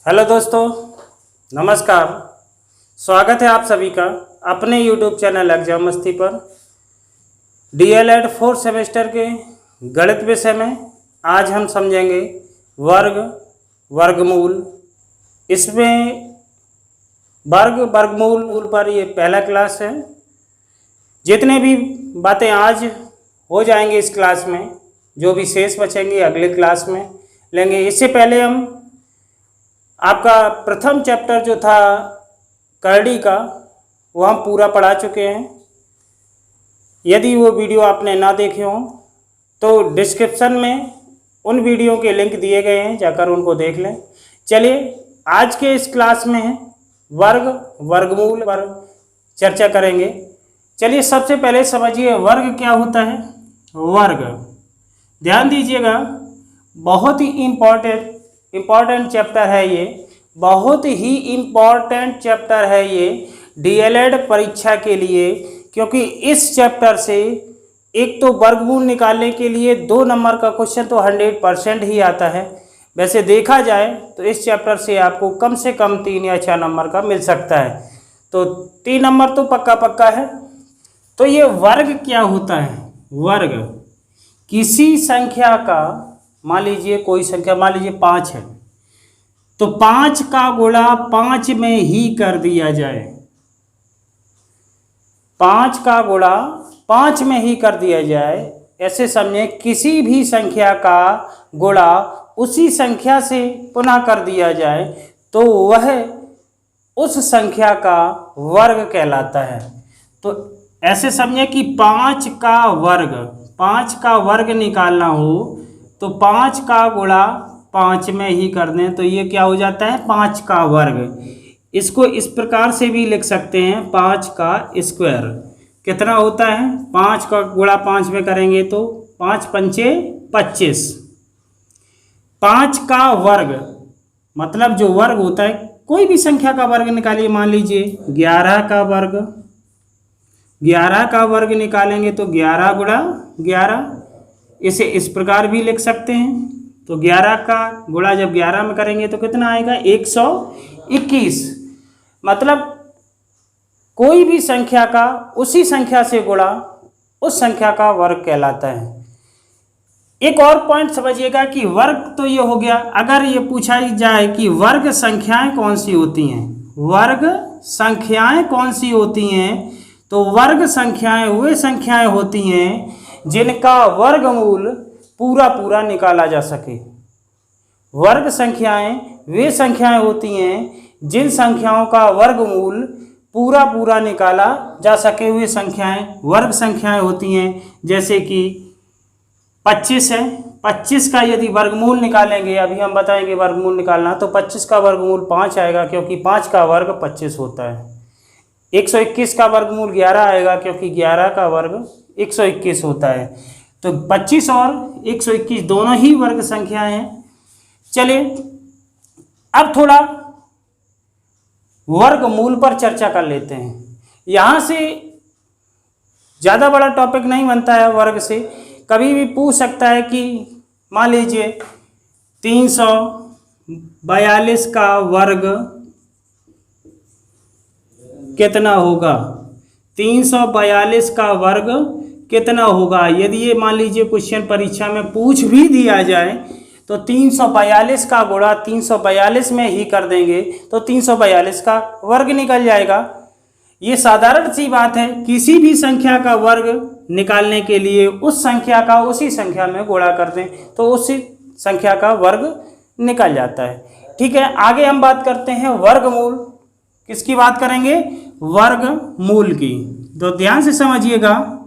Hello दोस्तों, नमस्कार। स्वागत है आप सभी का अपने यूट्यूब चैनल एग्जाम मस्ती पर। डीएलएड 4th सेमेस्टर के गणित विषय में आज हम समझेंगे वर्ग, वर्गमूल। इसमें वर्ग वर्गमूल पर ये पहला क्लास है। जितने भी बातें आज हो जाएंगे इस क्लास में, जो भी शेष बचेंगे अगले क्लास में लेंगे। इससे पहले हम आपका प्रथम चैप्टर जो था करड़ी का, वो हम पूरा पढ़ा चुके हैं। यदि वो वीडियो आपने ना देखे हों तो डिस्क्रिप्शन में उन वीडियो के लिंक दिए गए हैं, जाकर उनको देख लें। चलिए आज के इस क्लास में वर्ग वर्गमूल पर चर्चा करेंगे। चलिए सबसे पहले समझिए वर्ग क्या होता है। वर्ग, ध्यान दीजिएगा, बहुत ही इम्पॉर्टेंट चैप्टर है ये, बहुत ही इम्पॉर्टेंट चैप्टर है ये डीएलएड परीक्षा के लिए। क्योंकि इस चैप्टर से एक तो वर्गमूल निकालने के लिए 2 नंबर का क्वेश्चन तो 100% ही आता है। वैसे देखा जाए तो इस चैप्टर से आपको कम से कम 3 या 4 नंबर का मिल सकता है, तो 3 नंबर तो पक्का है। तो ये वर्ग क्या होता है? वर्ग किसी संख्या का, मान लीजिए कोई संख्या, मान लीजिए 5 है, तो 5 का गुणा 5 में ही कर दिया जाए। 5 का गुणा 5 में ही कर दिया जाए, ऐसे समझे किसी भी संख्या का गुणा उसी संख्या से पुनः कर दिया जाए तो वह उस संख्या का वर्ग कहलाता है। तो ऐसे समझे कि 5 का वर्ग निकालना हो तो 5 का गुणा 5 में ही कर दें तो ये क्या हो जाता है? 5 का वर्ग। इसको इस प्रकार से भी लिख सकते हैं, 5 का स्क्वायर। कितना होता है? 5 का गुणा 5 में करेंगे तो 5 पंचे 25। 5 का वर्ग मतलब जो वर्ग होता है, कोई भी संख्या का वर्ग निकालिए। मान लीजिए 11 का वर्ग, 11 का वर्ग निकालेंगे तो 11 गुणा 11। इसे इस प्रकार भी लिख सकते हैं। तो 11 का गुणा जब 11 में करेंगे तो कितना आएगा? 121। मतलब कोई भी संख्या का उसी संख्या से गुणा उस संख्या का वर्ग कहलाता है। एक और पॉइंट समझिएगा कि वर्ग तो ये हो गया। अगर ये पूछा जाए कि वर्ग संख्याएं कौन सी होती हैं, वर्ग संख्याएं कौन सी होती हैं, तो वर्ग संख्याएं वे संख्याएं होती हैं जिनका वर्गमूल पूरा निकाला जा सके। वर्ग संख्याएं वे संख्याएं होती हैं जिन संख्याओं का वर्गमूल पूरा निकाला जा सके हुए संख्याएं वर्ग संख्याएं होती हैं। जैसे कि 25 है, 25 का यदि वर्गमूल निकालेंगे, अभी हम बताएंगे वर्गमूल निकालना, तो 25 का वर्गमूल 5 आएगा क्योंकि 5 का वर्ग 25 होता है। 121 का वर्गमूल 11 आएगा क्योंकि 11 का वर्ग 121 होता है। तो 25 और 121 दोनों ही वर्ग संख्याएं हैं। चलिए अब थोड़ा वर्गमूल पर चर्चा कर लेते हैं। यहाँ से ज़्यादा बड़ा टॉपिक नहीं बनता है। वर्ग से कभी भी पूछ सकता है कि मान लीजिए 342 का वर्ग कितना होगा? 342 का वर्ग कितना होगा? यदि ये मान लीजिए क्वेश्चन परीक्षा में पूछ भी दिया जाए तो 342 का गुणा 342 में ही कर देंगे तो 342 का वर्ग निकल जाएगा। ये साधारण सी बात है। किसी भी संख्या का वर्ग निकालने के लिए उस संख्या का उसी संख्या में गुणा कर दें तो उसी संख्या का वर्ग निकल जाता है। ठीक है, आगे हम बात करते हैं वर्गमूल। किसकी बात करेंगे? वर्गमूल की। तो ध्यान से समझिएगा,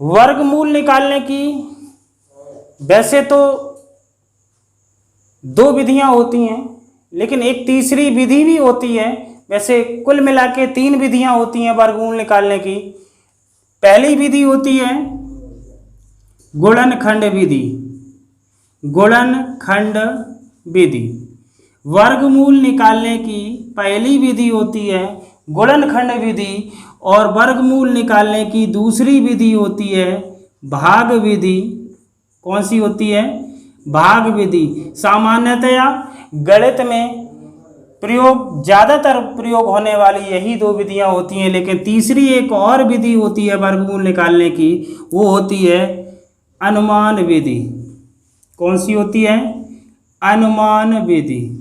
वर्गमूल निकालने की वैसे तो 2 विधियां होती हैं, लेकिन एक तीसरी विधि भी होती है। वैसे कुल मिला के 3 विधियां होती हैं वर्गमूल निकालने की। पहली विधि होती है गुणनखंड विधि। गुणनखंड विधि वर्गमूल निकालने की पहली विधि होती है गुणनखंड विधि, और वर्गमूल निकालने की दूसरी विधि होती है भाग विधि। कौन सी होती है? भाग विधि। सामान्यतया गणित में ज़्यादातर प्रयोग होने वाली यही दो विधियां होती हैं, लेकिन तीसरी एक और विधि होती है वर्गमूल निकालने की, वो होती है अनुमान विधि। कौन सी होती है? अनुमान विधि।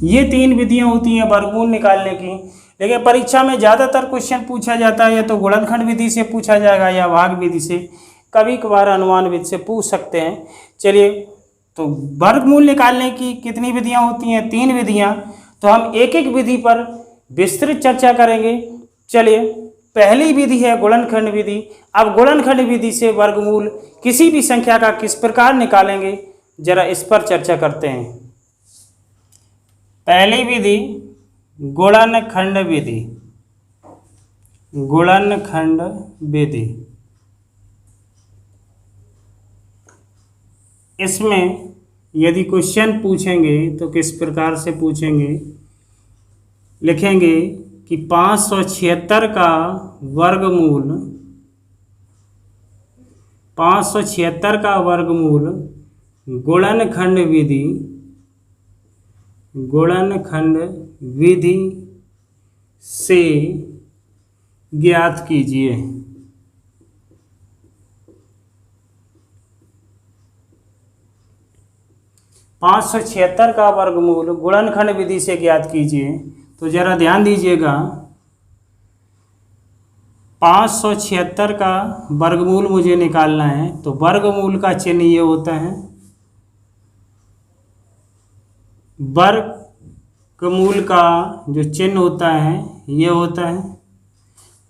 ये तीन विधियां होती हैं वर्गमूल निकालने की, लेकिन परीक्षा में ज़्यादातर क्वेश्चन पूछा जाता है या तो गुणनखंड विधि से पूछा जाएगा या भाग विधि से, कभी कभार अनुमान विधि से पूछ सकते हैं। चलिए, तो वर्गमूल निकालने की कितनी विधियां होती हैं? 3 विधियां। तो हम एक एक विधि पर विस्तृत चर्चा करेंगे। चलिए, पहली विधि है गुणनखंड विधि। अब गुणनखंड विधि से वर्गमूल किसी भी संख्या का किस प्रकार निकालेंगे, जरा इस पर चर्चा करते हैं। पहली विधि गुणनखंड विधि। गुणनखंड विधि, इसमें यदि क्वेश्चन पूछेंगे तो किस प्रकार से पूछेंगे? लिखेंगे कि 576 का वर्गमूल, 576 का वर्गमूल गुणनखंड विधि, गुणनखंड विधि से ज्ञात कीजिए। पाँच सौ छिहत्तर का वर्गमूल गुणनखंड विधि से ज्ञात कीजिए। तो जरा ध्यान दीजिएगा, 576 का वर्गमूल मुझे निकालना है। तो वर्गमूल का चिन्ह ये होता है, वर्गमूल का जो चिन्ह होता है ये होता है।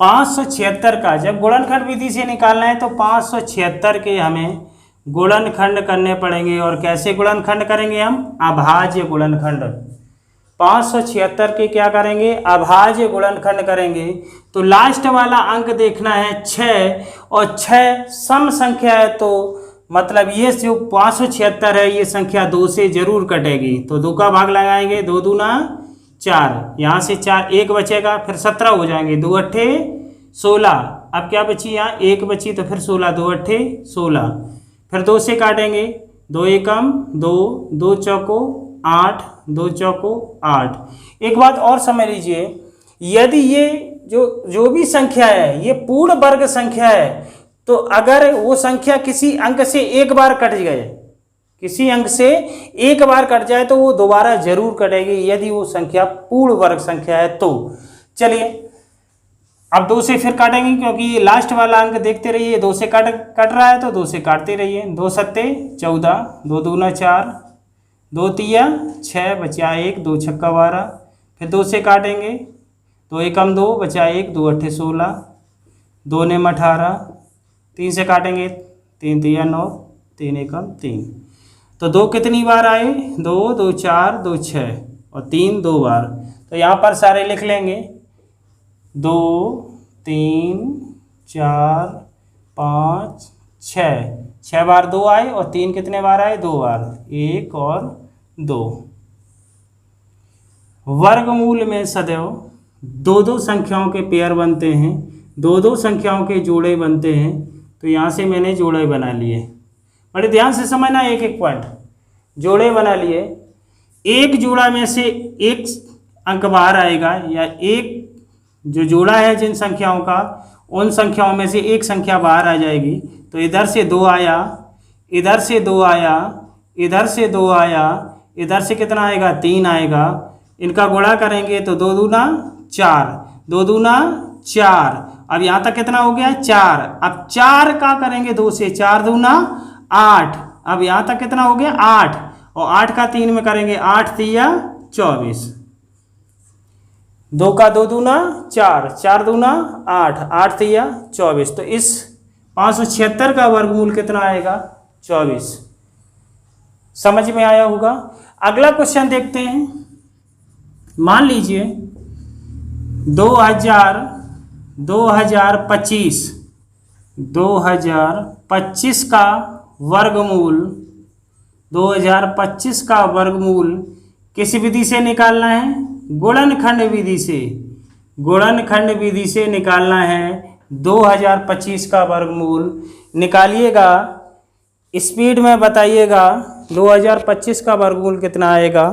576 का जब गुणनखंड विधि से निकालना है तो 576 के हमें गुणनखंड करने पड़ेंगे। और कैसे गुणनखंड करेंगे हम? अभाज्य गुणनखंड। 576 के क्या करेंगे? अभाज्य गुणनखंड करेंगे। तो लास्ट वाला अंक देखना है 6, और 6 सम संख्या है, तो मतलब ये जो 576 है ये संख्या 2 से जरूर कटेगी। तो 2 का भाग लगाएंगे, 2 दूना 4, यहाँ से 4 1 बचेगा, फिर 17 हो जाएंगे, 2 अट्ठे 16। अब क्या बची? यहाँ 1 बची, तो फिर 16, 2 अट्ठे 16, फिर 2 से काटेंगे, 2 एकम 2, 2 चौको 8, 2 चौको 8। एक बात और समझ लीजिए, यदि ये जो भी संख्या है ये पूर्ण वर्ग संख्या है, तो अगर वो संख्या किसी अंक से एक बार कट जाए, किसी अंक से एक बार कट जाए, तो वो दोबारा जरूर कटेगी यदि वो संख्या पूर्ण वर्ग संख्या है। तो चलिए, अब 2 से फिर काटेंगे, क्योंकि लास्ट वाला अंक देखते रहिए, 2 से कट रहा है तो 2 से काटते रहिए। 2 सत्ते 14, 2 दूना 4, 2 तिया 6, बचा 1, 2 छक्का 12, फिर 2 से काटेंगे, 2 एकम 2, बचा 1, 2 अट्ठे 16, 2 नेम 18, 3 से काटेंगे, 3 तिया 9, 3 एकम 3। तो 2 कितनी बार आए? 2, 2 4, 2 6, और 3 2 बार। तो यहाँ पर सारे लिख लेंगे, 2 3 4 5 6, 6 बार 2 आए, और 3 कितने बार आए? 2 बार, 1 और 2। वर्गमूल में सदैव 2-2 संख्याओं के पेयर बनते हैं, 2-2 संख्याओं के जोड़े बनते हैं। तो यहाँ से मैंने जोड़े बना लिए, बड़े ध्यान से समझना, एक एक पॉइंट। जोड़े बना लिए, एक जोड़ा में से एक अंक बाहर आएगा, या एक जो जोड़ा है जिन संख्याओं का, उन संख्याओं में से एक संख्या बाहर आ जाएगी। तो इधर से 2 आया, इधर से 2 आया, इधर से 2 आया, इधर से कितना आएगा? 3 आएगा। इनका गुणा करेंगे तो 2 दूना 4, 2 दूना 4। अब यहाँ तक कितना हो गया? 4। अब 4 का करेंगे 2 से, 4 दूना 8। अब यहाँ तक कितना हो गया? 8, और 8 का 3 में करेंगे, 8 तिया 24, 2 का 2 दूना 4, 4 दूना 8, 8 तिया 24। तो इस 576 का वर्गमूल कितना आएगा? 24। समझ में आया होगा। अगला क्वेश्चन देखते हैं। मान लीजिए 2025 का वर्गमूल, 2025 का वर्गमूल किस विधि से निकालना है? गुणनखंड विधि से। गुणनखंड विधि से निकालना है। 2025 का वर्गमूल निकालिएगा, स्पीड में बताइएगा 2025 का वर्गमूल कितना आएगा।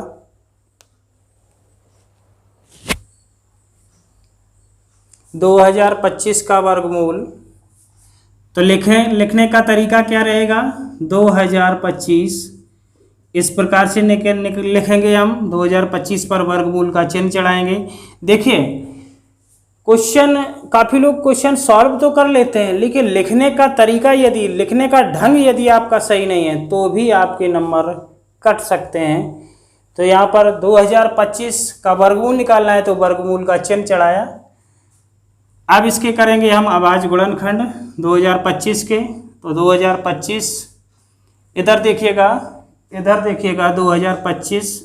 दो 2025 का वर्गमूल, तो लिखने का तरीका क्या रहेगा। 2025 इस प्रकार से लिखेंगे हम। 2025 पर वर्गमूल का चिन्ह चढ़ाएंगे। देखिए क्वेश्चन, काफ़ी लोग क्वेश्चन सॉल्व तो कर लेते हैं, लेकिन लिखने का तरीका यदि, लिखने का ढंग यदि आपका सही नहीं है तो भी आपके नंबर कट सकते हैं। तो यहाँ पर 2025 का वर्गमूल निकालना है तो वर्गमूल का चिन्ह चढ़ाया। अब इसके करेंगे हम अभाज्य गुणनखंड 2025 के। तो 2025 इधर देखिएगा, 2025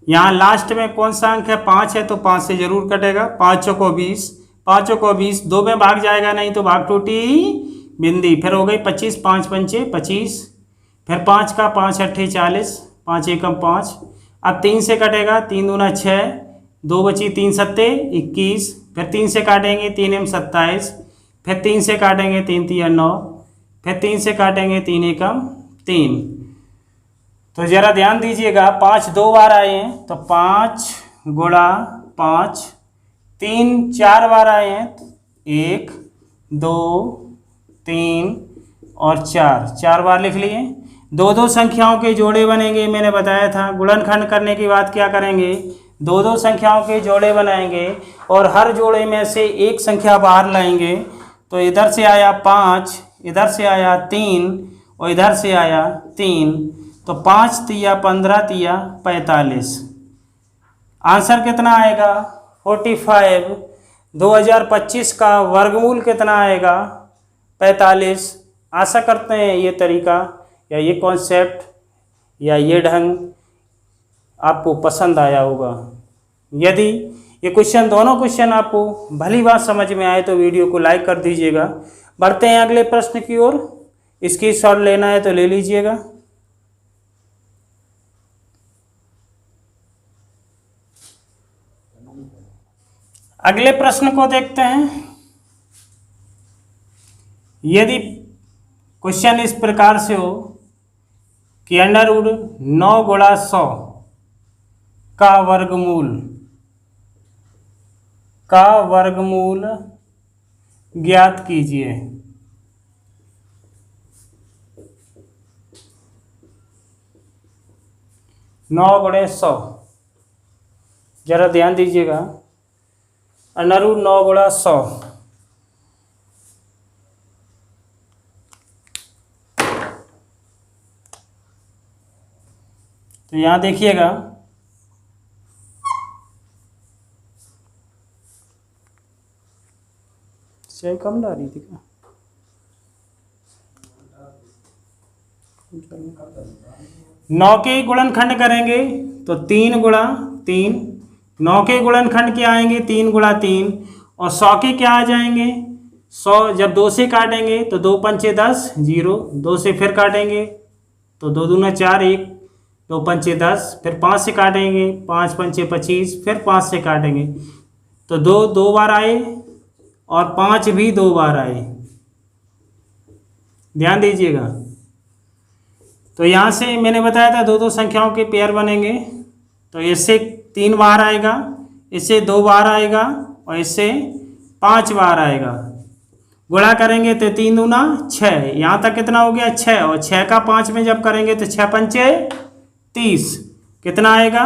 यहाँ लास्ट में कौन सा अंक है, 5 है, तो 5 से जरूर कटेगा। 5 चौको 20, 5 चौको 20, 2 में भाग जाएगा नहीं तो भाग टूटी बिंदी, फिर हो गई 25, 5 पंचे 25, फिर 5 का 5 अट्ठे 40, 5 एकम 5। अब 3 से कटेगा, 3 दूना 6, 2 बची, 3 सत्ते 21, फिर 3 से काटेंगे 3 एम 27, फिर 3 से काटेंगे 3 तिया 9, फिर 3 से काटेंगे 3 एकम 3। तो ज़रा ध्यान दीजिएगा, 5 2 बार आए हैं तो 5 गुणा 5, 3 4 बार आए हैं, 1 2 3 और 4 बार लिख लिए। दो संख्याओं के जोड़े बनेंगे, मैंने बताया था। गुणनखंड करने के बाद क्या करेंगे, दो संख्याओं के जोड़े बनाएंगे और हर जोड़े में से एक संख्या बाहर लाएंगे। तो इधर से आया 5, इधर से आया 3 और इधर से आया 3, तो 5 तिया 15 तिया 45। आंसर कितना आएगा 45। 2025 का वर्गमूल कितना आएगा 45। आशा करते हैं ये तरीका या ये कॉन्सेप्ट या ये ढंग आपको पसंद आया होगा। यदि ये क्वेश्चन, दोनों क्वेश्चन आपको भली बात समझ में आए तो वीडियो को लाइक कर दीजिएगा। बढ़ते हैं अगले प्रश्न की ओर। इसकी शॉट लेना है तो ले लीजिएगा। अगले प्रश्न को देखते हैं। यदि क्वेश्चन इस प्रकार से हो कि अंडर रूट 9 गुणा 100 का वर्गमूल ज्ञात कीजिए। नौ गुणे 100, जरा ध्यान दीजिएगा। अंडर रूट 9 गुणा 100, तो यहाँ देखिएगा चाय कम डाली थी क्या? 9 के गुणनखंड करेंगे तो 3 गुणा 3। 9 के गुणनखंड क्या आएंगे 3 गुणा 3, और 100 के क्या आ जाएंगे 100 जब 2 से काटेंगे तो 2 पंचे 10 0, 2 से फिर काटेंगे तो 2 दूना 4 1, 2 पंचे 10, फिर 5 से काटेंगे 5 पंचे 25, फिर 5 से काटेंगे तो 2 बार आए और 5 भी 2 बार आए। ध्यान दीजिएगा। तो यहाँ से मैंने बताया था दो संख्याओं के पेयर बनेंगे। तो इससे 3 बार आएगा, इससे 2 बार आएगा और इससे 5 बार आएगा। गुणा करेंगे तो 3 दूना 6, यहाँ तक कितना हो गया 6, और 6 का 5 में जब करेंगे तो 6 पंचे 30, कितना आएगा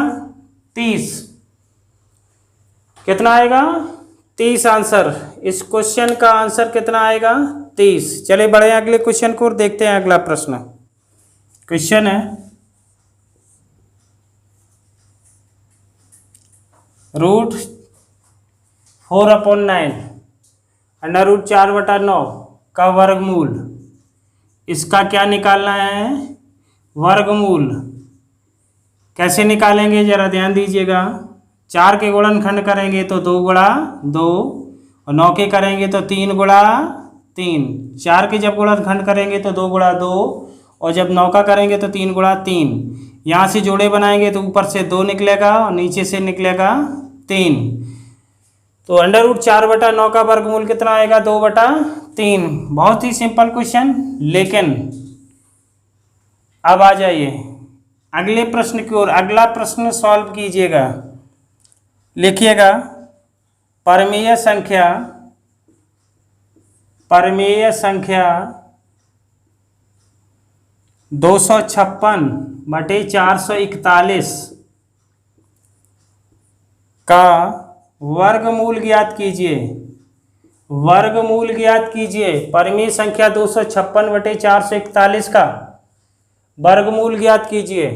30, कितना आएगा 30 आंसर। इस क्वेश्चन का आंसर कितना आएगा 30। चले बढ़े अगले क्वेश्चन को और देखते हैं अगला प्रश्न। क्वेश्चन है रूट 4/9 अंडर रूट 4/9 का वर्गमूल, इसका क्या निकालना है वर्गमूल। कैसे निकालेंगे जरा ध्यान दीजिएगा। 4 के गुणनखंड करेंगे तो 2 गुणा 2, और 9 के करेंगे तो 3 गुणा 3। 4 के जब गुणनखंड करेंगे तो 2 गुणा 2, और जब 9 का करेंगे तो 3 गुणा 3। यहाँ से जोड़े बनाएंगे तो ऊपर से 2 निकलेगा और नीचे से निकलेगा 3। तो √4/9 का वर्गमूल कितना आएगा? 2/3। बहुत ही सिंपल क्वेश्चन। लेकिन अब आ जाइए अगले प्रश्न की ओर। अगला प्रश्न सॉल्व कीजिएगा। लिखिएगा परमेय संख्या 256/441 का वर्गमूल ज्ञात कीजिए। वर्गमूल ज्ञात कीजिए। परमेय संख्या 256/441 का वर्गमूल ज्ञात कीजिए।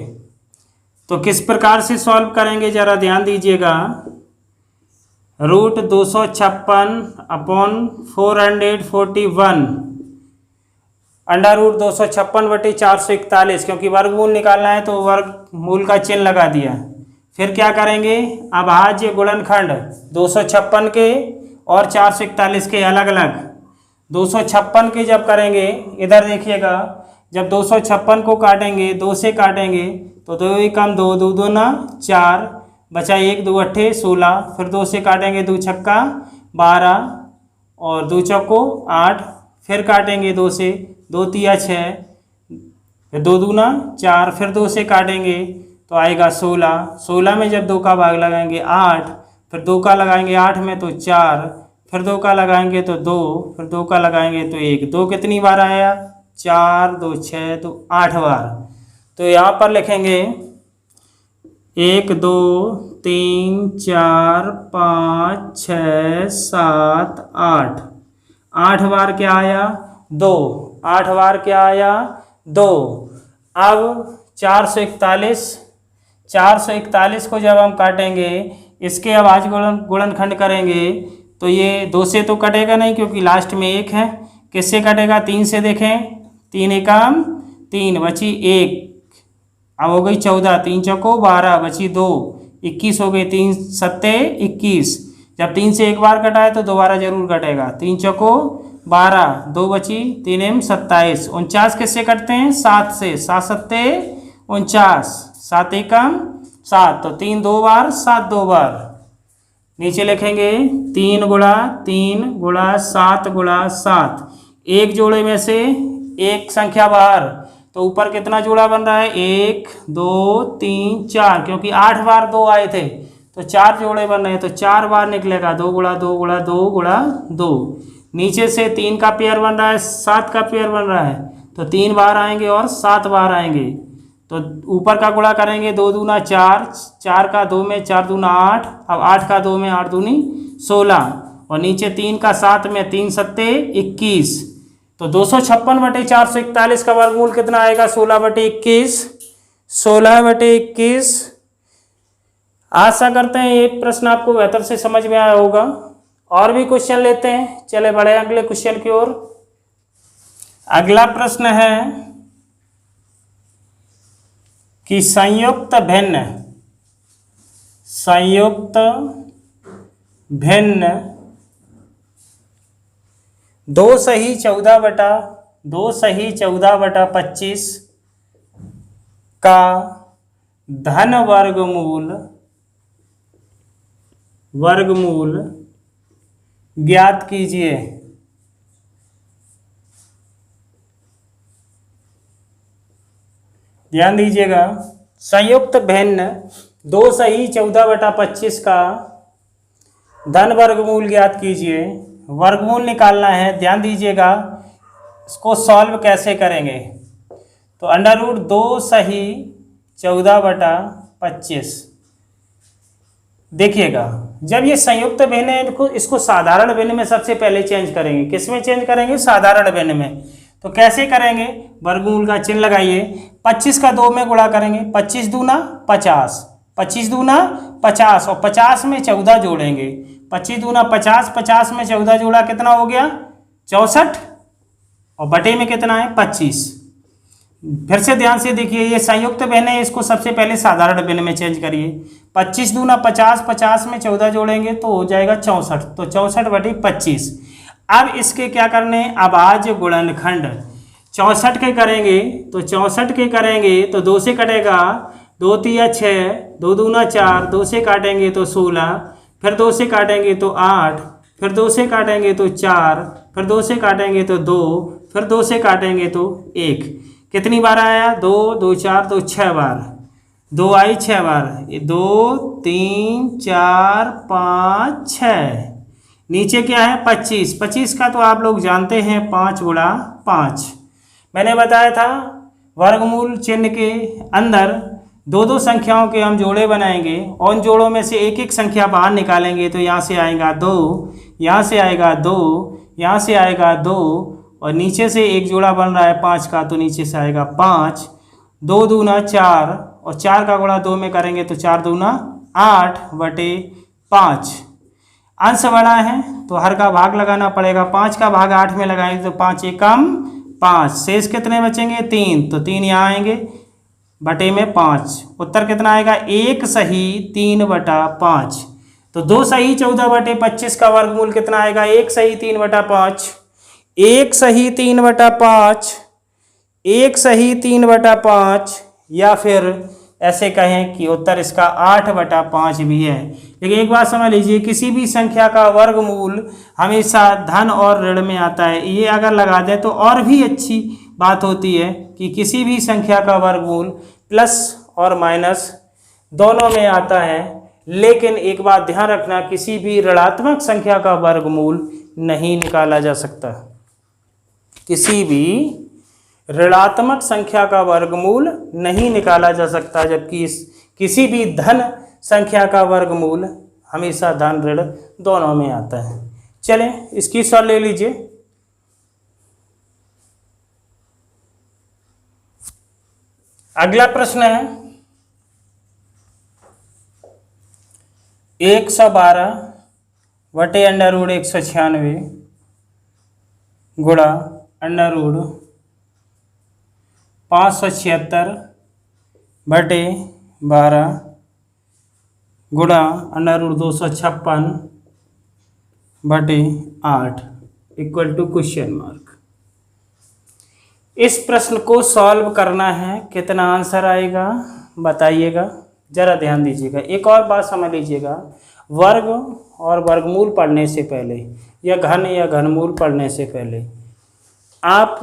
तो किस प्रकार से सॉल्व करेंगे जरा ध्यान दीजिएगा। √256/441 √256/441, क्योंकि वर्गमूल निकालना है तो वर्गमूल का चिन्ह लगा दिया। फिर क्या करेंगे? अभाज्य गुणनखंड 256 के और 441 के अलग अलग। 256 के जब करेंगे, इधर देखिएगा, जब 256 को काटेंगे, 2 से काटेंगे तो 2 एकम 2, 2 दूना 4, बचा 1, 2 अट्ठे 16। फिर 2 से काटेंगे, 2 छक्का 12 और 2 चौको 8। फिर काटेंगे 2 से, 2 तिया 6, फिर 2 दूना 4। फिर 2 से काटेंगे तो आएगा 16। 16 में जब 2 का भाग लगाएंगे 8, फिर 2 का लगाएंगे 8 में तो 4, फिर 2 का लगाएंगे तो 2, फिर 2 का लगाएंगे तो 1। 2 कितनी बार आया? 4, 2 6, तो 8 बार। तो यहाँ पर लिखेंगे 1 2 3 4 5 6 7 8। 8 बार क्या आया? 2। 8 बार क्या आया? 2। अब 441 को जब हम काटेंगे, इसके अभाज्य गुणनखंड करेंगे तो ये 2 से तो कटेगा नहीं, क्योंकि लास्ट में 1 है। किससे कटेगा? 3 से। देखें, 3 एकम 3, बची 1। अब हो गई 14, 3 चौको 12, बची 2, 21 हो गई। 3 सत्ते 21। जब 3 से एक बार कटा है तो दोबारा जरूर कटेगा। 3 चौको 12, 2 बची, 3 एम 27। 49 किससे कटते हैं? 7 से। 7 सत्ते 49, 7 एकम 7, तो 3 2 बार, 7 2 बार। नीचे लिखेंगे 3 गुणा 3 गुणा 7 गुणा 7। एक जोड़े में से एक संख्या बाहर, तो ऊपर कितना जोड़ा बन रहा है? 1 2 3 4, क्योंकि 8 बार 2 आए थे तो 4 जोड़े बन रहे हैं, तो 4 बार निकलेगा। 2 गुणा 2 गुणा 2 गुणा 2। नीचे से 3 का पेयर बन रहा है, 7 का पेयर बन रहा है, तो 3 बार आएंगे और 7 बार आएंगे। तो ऊपर का गुणा करेंगे, 2 दूना 4, 4 का 2 में 4 दूना 8, अब 8 का 2 में 8 दूनी 16, और नीचे 3 का 7 में 3 सत्ते 21। तो 256/441 का वर्गमूल कितना आएगा? 16/21। 16/21। आशा करते हैं ये प्रश्न आपको बेहतर से समझ में आया होगा। और भी क्वेश्चन लेते हैं, चले बढ़े अगले क्वेश्चन की ओर। अगला प्रश्न है कि संयुक्त भिन्न 2 सही 14/25 का धन वर्गमूल ज्ञात कीजिए। ध्यान दीजिएगा, संयुक्त भिन्न 2 सही 14/25 का धन वर्गमूल ज्ञात कीजिए। वर्गमूल निकालना है। ध्यान दीजिएगा, इसको सॉल्व कैसे करेंगे। तो √2 सही 14/25। देखिएगा, जब ये संयुक्त भिन्न है, इसको साधारण भिन्न में सबसे पहले चेंज करेंगे। किस में चेंज करेंगे? साधारण भिन्न में। तो कैसे करेंगे? वर्गमूल का चिन्ह लगाइए। 25 का 2 में गुणा करेंगे, 25 दूना 50, 25 दूना 50, और 50 में 14 जोड़ेंगे। 25 दूना 50, 50 में 14 जोड़ा कितना हो गया? 64, और बटे में कितना है? 25। फिर से ध्यान से देखिए, ये संयुक्त भिन्न है, इसको सबसे पहले साधारण भिन्न में चेंज करिए। 25 दूना 50, 50 में 14 जोड़ेंगे तो हो जाएगा 64, तो 64/25। अब इसके क्या करने? अभाज्य गुणनखंड 64 के करेंगे, तो 64 के करेंगे तो 2 से कटेगा, 2 तिया 6, 2 दूना 4, 2 से काटेंगे तो 16, फिर 2 से काटेंगे तो 8, फिर 2 से काटेंगे तो 4, फिर 2 से काटेंगे तो 2, फिर 2 से काटेंगे तो 1। कितनी बार आया? 2 2 4 तो 6 बार, 2 आई 6 बार, 2 3 4 5 6। नीचे क्या है? 25। 25 का तो आप लोग जानते हैं 5 गुणा 5। मैंने बताया था वर्गमूल चिन्ह के अंदर दो दो संख्याओं के हम जोड़े बनाएंगे और उन जोड़ों में से एक एक संख्या बाहर निकालेंगे तो यहाँ से आएगा 2, यहाँ से आएगा 2, यहाँ से आएगा 2 और नीचे से एक जोड़ा बन रहा है 5 का तो नीचे से आएगा 5। 2 दूना 4 और 4 का गुणा 2 में करेंगे तो 4 दूना 8/5। अंश बड़ा है तो हर का भाग लगाना पड़ेगा। 5 का भाग 8 में लगाएंगे तो 5 एकम 5, शेष कितने बचेंगे? 3, तो 3 यहाँ आएंगे बटे में 5। उत्तर कितना आएगा? 1 सही 3/5। तो 2 सही 14/25 का वर्गमूल कितना आएगा? 1 सही 3/5, 1 सही 3/5, 1 सही 3/5, या फिर ऐसे कहें कि उत्तर इसका 8/5 भी है। लेकिन एक बात समझ लीजिए, किसी भी संख्या का वर्गमूल हमेशा धन और ऋण में आता है। ये अगर लगा दें तो और भी अच्छी बात होती है कि किसी भी संख्या का वर्गमूल प्लस और माइनस दोनों में आता है। लेकिन एक बात ध्यान रखना, किसी भी ऋणात्मक संख्या का वर्गमूल नहीं निकाला जा सकता। किसी भी ऋणात्मक संख्या का वर्गमूल नहीं निकाला जा सकता, जबकि किसी भी धन संख्या का वर्गमूल हमेशा धन ऋण दोनों में आता है। चलें इसकी सॉल्व ले लीजिए। अगला प्रश्न है 112/√196 गुणा √576/12 गुणा √256/8 इक्वल टू क्वेश्चन मार्क। इस प्रश्न को सॉल्व करना है। कितना आंसर आएगा बताइएगा, जरा ध्यान दीजिएगा। एक और बात समझ लीजिएगा, वर्ग और वर्गमूल पढ़ने से पहले या घन या घनमूल पढ़ने से पहले आप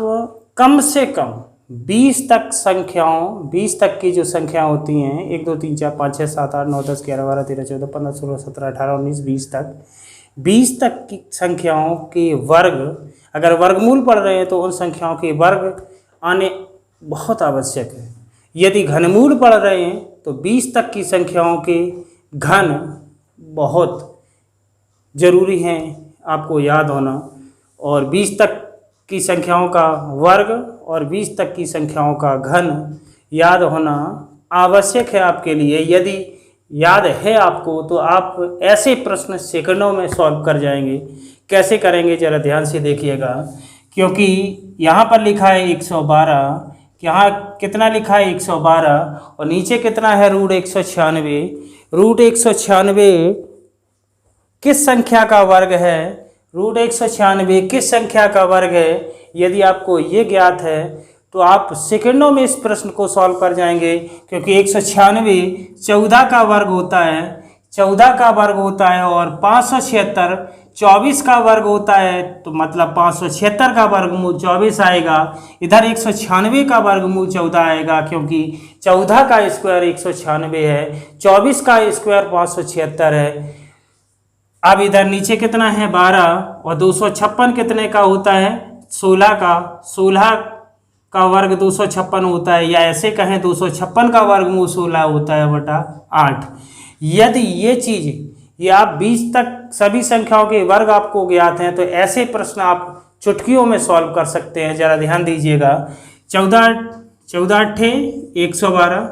कम से कम 20 तक संख्याओं 20 तक की जो संख्या होती हैं 1 2 3 4 5 6 7 8 9 10 11 12 13 14 15 16 17 18 19 20 तक की संख्याओं के वर्ग, अगर वर्गमूल पढ़ रहे हैं तो उन संख्याओं के वर्ग आने बहुत आवश्यक है। यदि घनमूल पढ़ रहे हैं तो 20 तक की संख्याओं के घन बहुत जरूरी हैं आपको याद होना, और 20 तक की संख्याओं का वर्ग और 20 तक की संख्याओं का घन याद होना आवश्यक है आपके लिए। यदि याद है आपको तो आप ऐसे प्रश्न सेकंडों में सॉल्व कर जाएंगे। कैसे करेंगे जरा ध्यान से देखिएगा, क्योंकि यहाँ पर लिखा है 112, यहाँ कितना लिखा है 112 और नीचे कितना है √196। √196 किस संख्या का वर्ग है? √196 किस संख्या का वर्ग है? यदि आपको ये ज्ञात है तो आप सेकंडों में इस प्रश्न को सॉल्व कर जाएंगे, क्योंकि 196 14 का वर्ग होता है, 14 का वर्ग होता है, और 576 24 का वर्ग होता है। तो मतलब 576 का वर्गमूल 24 आएगा, इधर 196 का वर्गमूल 14 आएगा, क्योंकि 14 का स्क्वायर 196 है, 24 का स्क्वायर 576 है। अब इधर नीचे कितना है 12 और 256 कितने का होता है? 16 का, 16 का वर्ग 256 होता है, या ऐसे कहें 256 का वर्गमूल 16 होता है बटा 8। यदि ये चीज़ ये आप 20 तक सभी संख्याओं के वर्ग आपको ज्ञात हैं तो ऐसे प्रश्न आप चुटकियों में सॉल्व कर सकते हैं। जरा ध्यान दीजिएगा। 14 8 112,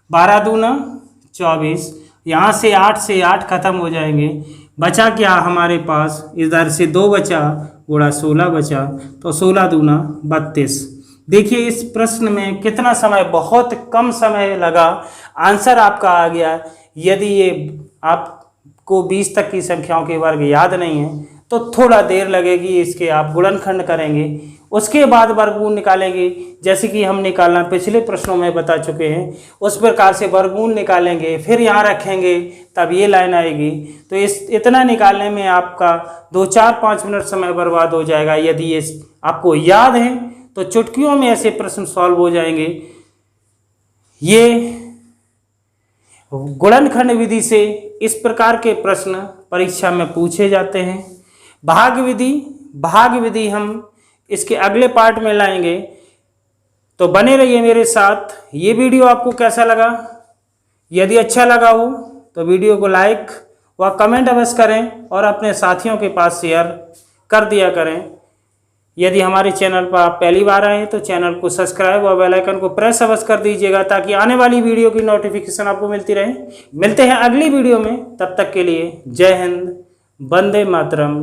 12 दूना 24, यहाँ से 8 खत्म हो जाएंगे। बचा क्या हमारे पास? इधर से 2 बचा गुणा 16 बचा, तो 16 दूना 32। देखिए इस प्रश्न में कितना समय, बहुत कम समय लगा, आंसर आपका आ गया। यदि ये आपको 20 तक की संख्याओं के वर्ग याद नहीं है तो थोड़ा देर लगेगी, इसके आप गुणनखंड करेंगे। उसके बाद वर्गमूल निकालेंगे, जैसे कि हम निकालना पिछले प्रश्नों में बता चुके हैं, उस प्रकार से वर्गमूल निकालेंगे, फिर यहाँ रखेंगे, तब ये लाइन आएगी। तो इतना निकालने में आपका 2-4-5 मिनट समय बर्बाद हो जाएगा। यदि ये आपको याद है तो चुटकियों में ऐसे प्रश्न सॉल्व हो जाएंगे। ये गुणनखंड विधि से इस प्रकार के प्रश्न परीक्षा में पूछे जाते हैं। भाग विधि हम इसके अगले पार्ट में लाएंगे, तो बने रहिए मेरे साथ। ये वीडियो आपको कैसा लगा? यदि अच्छा लगा हो तो वीडियो को लाइक व कमेंट अवश्य करें और अपने साथियों के पास शेयर कर दिया करें। यदि हमारे चैनल पर आप पहली बार आए हैं तो चैनल को सब्सक्राइब और बेल आइकन को प्रेस अवश्य कर दीजिएगा, ताकि आने वाली वीडियो की नोटिफिकेशन आपको मिलती रहे। मिलते हैं अगली वीडियो में, तब तक के लिए जय हिंद, वंदे मातरम।